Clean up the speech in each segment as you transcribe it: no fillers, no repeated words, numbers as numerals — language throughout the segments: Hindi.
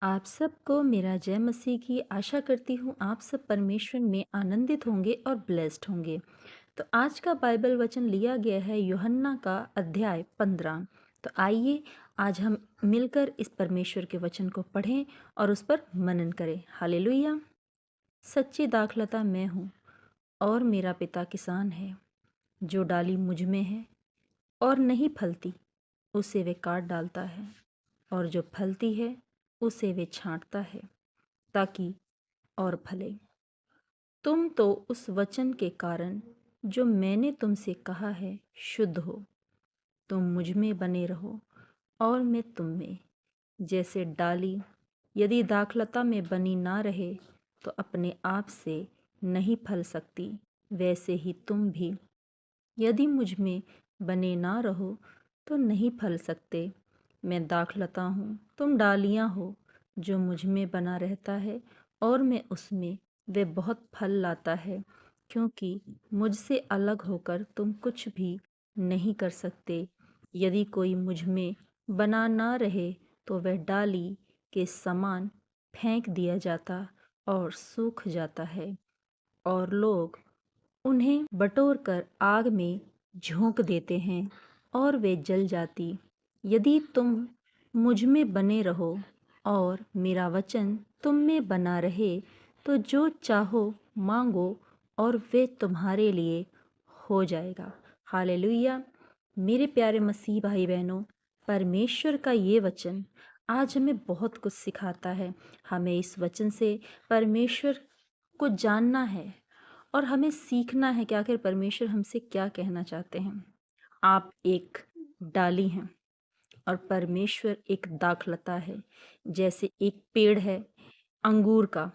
आप सबको मेरा जय मसीह की आशा करती हूँ। आप सब परमेश्वर में आनंदित होंगे और ब्लेस्ड होंगे। तो आज का बाइबल वचन लिया गया है यूहन्ना का अध्याय 15। तो आइए आज हम मिलकर इस परमेश्वर के वचन को पढ़ें और उस पर मनन करें। हालेलुया। सच्ची दाखलता मैं हूँ और मेरा पिता किसान है। जो डाली मुझ में है और नहीं फलती उसे वे काट डालता है, और जो फलती है उसे वे छांटता है ताकि और फले। तुम तो उस वचन के कारण जो मैंने तुमसे कहा है शुद्ध हो। तुम मुझ में बने रहो और मैं तुम में। जैसे डाली यदि दाखलता में बनी ना रहे तो अपने आप से नहीं फल सकती, वैसे ही तुम भी यदि मुझ में बने ना रहो तो नहीं फल सकते। मैं दाखलता हूँ, तुम डालियाँ हो। जो मुझ में बना रहता है और मैं उसमें, वे बहुत फल लाता है, क्योंकि मुझसे अलग होकर तुम कुछ भी नहीं कर सकते। यदि कोई मुझ में बना ना रहे तो वह डाली के समान फेंक दिया जाता और सूख जाता है, और लोग उन्हें बटोर कर आग में झोंक देते हैं और वे जल जाती। यदि तुम मुझ में बने रहो और मेरा वचन तुम में बना रहे तो जो चाहो मांगो और वे तुम्हारे लिए हो जाएगा। हालेलुया। मेरे प्यारे मसीह भाई बहनों, परमेश्वर का ये वचन आज हमें बहुत कुछ सिखाता है। हमें इस वचन से परमेश्वर को जानना है और हमें सीखना है कि आखिर परमेश्वर हमसे क्या कहना चाहते हैं। आप एक डाली हैं और परमेश्वर एक दाखलता है। जैसे एक पेड़ है अंगूर का,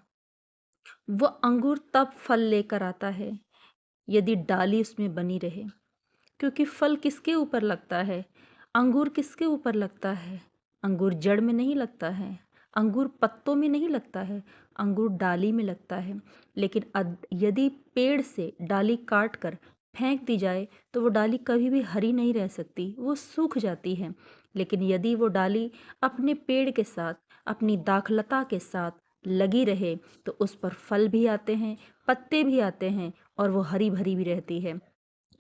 वो अंगूर तब फल लेकर आता है यदि डाली उसमें बनी रहे। क्योंकि फल किसके ऊपर लगता है? अंगूर किसके ऊपर लगता है? अंगूर जड़ में नहीं लगता है, अंगूर पत्तों में नहीं लगता है, अंगूर डाली में लगता है। लेकिन यदि पेड़ से डाली काट कर फेंक दी जाए तो वो डाली कभी भी हरी नहीं रह सकती, वो सूख जाती है। लेकिन यदि वो डाली अपने पेड़ के साथ, अपनी दाखलता के साथ लगी रहे तो उस पर फल भी आते हैं, पत्ते भी आते हैं और वो हरी भरी भी रहती है।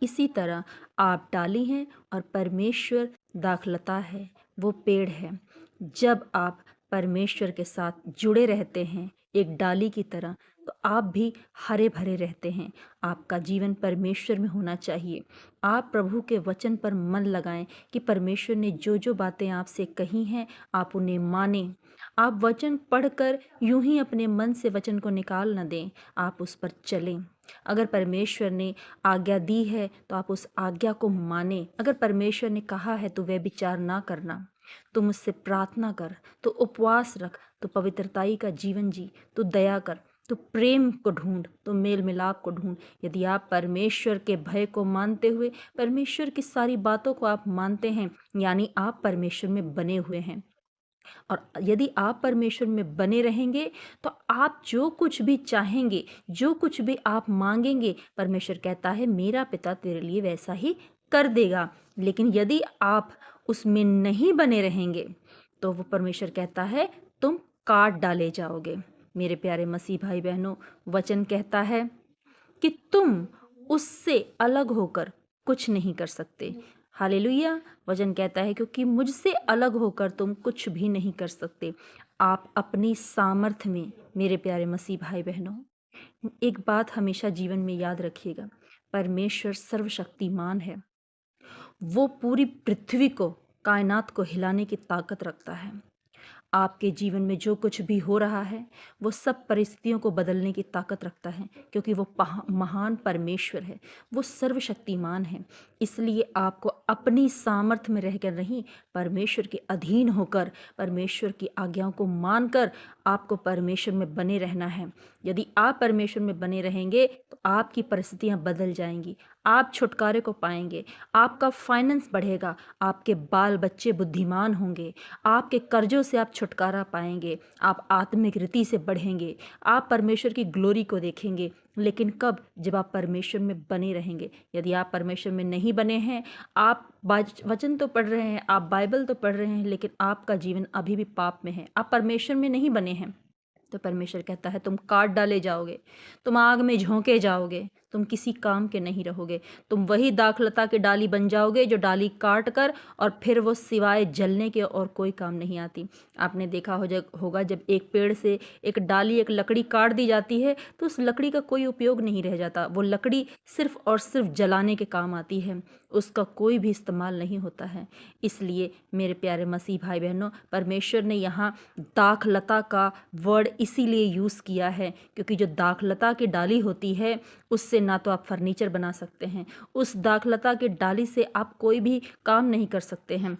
इसी तरह आप डाली हैं और परमेश्वर दाखलता है, वो पेड़ है। जब आप परमेश्वर के साथ जुड़े रहते हैं एक डाली की तरह, तो आप भी हरे भरे रहते हैं। आपका जीवन परमेश्वर में होना चाहिए। आप प्रभु के वचन पर मन लगाएं कि परमेश्वर ने जो जो बातें आपसे कही हैं आप उन्हें मानें। आप वचन पढ़कर यूं ही अपने मन से वचन को निकाल न दें, आप उस पर चलें। अगर परमेश्वर ने आज्ञा दी है तो आप उस आज्ञा को माने। अगर परमेश्वर ने कहा है तो वह विचार ना करना। तो मुझसे प्रार्थना कर, तो उपवास रख, तो पवित्रताई का जीवन जी, तो दया कर, तो प्रेम को ढूंढ, तो मेल मिलाप को ढूंढ। यदि आप परमेश्वर के भय को मानते हुए परमेश्वर की सारी बातों को आप मानते हैं, यानी आप परमेश्वर में बने हुए हैं। और यदि आप परमेश्वर में बने रहेंगे तो आप जो कुछ भी चाहेंगे, जो कुछ भी आप मांगेंगे, परमेश्वर कहता है मेरा पिता तेरे लिए वैसा ही कर देगा। लेकिन यदि आप उसमें नहीं बने रहेंगे तो वो परमेश्वर कहता है तुम काट डाले जाओगे। मेरे प्यारे मसीह भाई बहनों, वचन कहता है कि तुम उससे अलग होकर कुछ नहीं कर सकते। हालेलुया। वचन कहता है क्योंकि मुझसे अलग होकर तुम कुछ भी नहीं कर सकते। आप अपनी सामर्थ्य में, मेरे प्यारे मसीह भाई बहनों, एक बात हमेशा जीवन में याद रखिएगा, परमेश्वर सर्वशक्तिमान है। वो पूरी पृथ्वी को, कायनात को हिलाने की ताकत रखता है। आपके जीवन में जो कुछ भी हो रहा है वो सब परिस्थितियों को बदलने की ताकत रखता है, क्योंकि वो महान परमेश्वर है, वो सर्वशक्तिमान है। इसलिए आपको अपनी सामर्थ्य में रहकर नहीं, परमेश्वर के अधीन होकर, परमेश्वर की आज्ञाओं को मानकर आपको परमेश्वर में बने रहना है। यदि आप परमेश्वर में बने रहेंगे तो आपकी परिस्थितियां बदल जाएंगी, आप छुटकारे को पाएंगे, आपका फाइनेंस बढ़ेगा, आपके बाल बच्चे बुद्धिमान होंगे, आपके कर्जों से आप छुटकारा पाएंगे, आप आत्मिक रीति से बढ़ेंगे, आप परमेश्वर की ग्लोरी को देखेंगे। लेकिन कब? जब आप परमेश्वर में बने रहेंगे। यदि आप परमेश्वर में नहीं बने हैं, आप वचन तो पढ़ रहे हैं, आप बाइबल तो पढ़ रहे हैं, लेकिन आपका जीवन अभी भी पाप में है, आप परमेश्वर में नहीं बने हैं, तो परमेश्वर कहता है तुम काट डाले जाओगे, तुम आग में झोंके जाओगे, तुम किसी काम के नहीं रहोगे। तुम वही दाखलता की डाली बन जाओगे जो डाली काट कर और फिर वो सिवाय जलने के और कोई काम नहीं आती। आपने देखा होगा जब एक पेड़ से एक डाली, एक लकड़ी काट दी जाती है तो उस लकड़ी का कोई उपयोग नहीं रह जाता। वो लकड़ी सिर्फ और सिर्फ जलाने के काम आती है, उसका कोई भी इस्तेमाल नहीं होता है। इसलिए मेरे प्यारे मसीह भाई बहनों, परमेश्वर ने यहाँ दाखलता का वर्ड इसीलिए यूज़ किया है क्योंकि जो दाखलता की डाली होती है उससे ना तो आप फर्नीचर बना सकते हैं, उस दाखलता की डाली से आप कोई भी काम नहीं कर सकते हैं।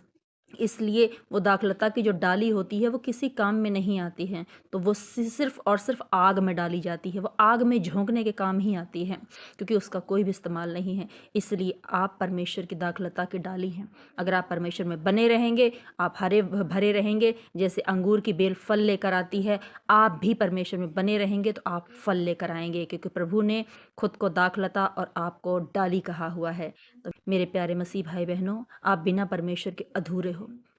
इसलिए वो दाखलता की जो डाली होती है वो किसी काम में नहीं आती है, तो वो सिर्फ और सिर्फ आग में डाली जाती है, वो आग में झोंकने के काम ही आती है क्योंकि उसका कोई भी इस्तेमाल नहीं है। इसलिए आप परमेश्वर की दाखलता की डाली हैं। अगर आप परमेश्वर में बने रहेंगे, आप हरे भरे रहेंगे, जैसे अंगूर की बेल फल लेकर आती है, आप भी परमेश्वर में बने रहेंगे तो आप फल लेकर आएंगे, क्योंकि प्रभु ने खुद को दाखलता और आपको डाली कहा हुआ है। तो मेरे प्यारे मसीह भाई बहनों, आप बिना परमेश्वर के अधूरे हो।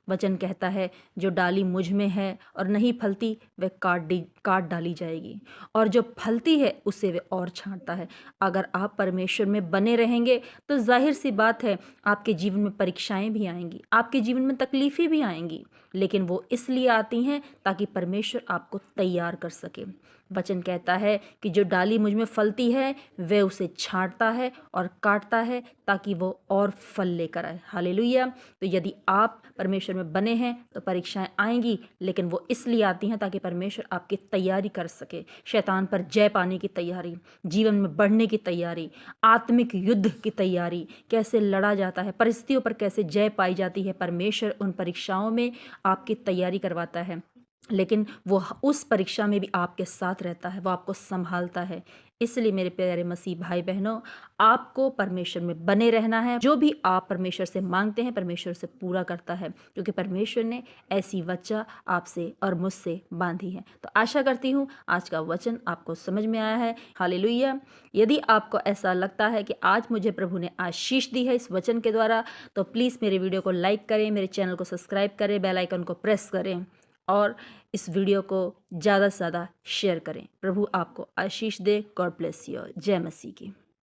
वचन कहता है जो डाली मुझ में है और नहीं फलती वह काट डाली जाएगी, और जो फलती है उसे वह और छांटता है। अगर आप परमेश्वर में बने रहेंगे तो जाहिर सी बात है आपके जीवन में परीक्षाएं भी आएंगी, आपके जीवन में तकलीफें भी आएंगी, लेकिन वो इसलिए आती हैं ताकि परमेश्वर आपको तैयार कर सके। वचन कहता है कि जो डाली मुझ में फलती है वह उसे छांटता है और काटता है ताकि वो और फल लेकर आए। हालेलुया। तो यदि आप परमेश्वर में बने हैं तो परीक्षाएं आएंगी, लेकिन वो इसलिए आती हैं ताकि परमेश्वर आपकी तैयारी कर सके। शैतान पर जय पाने की तैयारी, जीवन में बढ़ने की तैयारी, आत्मिक युद्ध की तैयारी, कैसे लड़ा जाता है, परिस्थितियों पर कैसे जय पाई जाती है, परमेश्वर उन परीक्षाओं में आपकी तैयारी करवाता है। लेकिन वो उस परीक्षा में भी आपके साथ रहता है, वो आपको संभालता है। इसलिए मेरे प्यारे मसीह भाई बहनों, आपको परमेश्वर में बने रहना है। जो भी आप परमेश्वर से मांगते हैं परमेश्वर से पूरा करता है, क्योंकि परमेश्वर ने ऐसी वच्चा आपसे और मुझसे बांधी है। तो आशा करती हूँ आज का वचन आपको समझ में आया है। हालेलुया। यदि आपको ऐसा लगता है कि आज मुझे प्रभु ने आशीष दी है इस वचन के द्वारा, तो प्लीज़ मेरे वीडियो को लाइक करें, मेरे चैनल को सब्सक्राइब करें, बेल आइकन को प्रेस करें और इस वीडियो को ज़्यादा से ज़्यादा शेयर करें। प्रभु आपको आशीष दे। God bless you. जय मसीह की।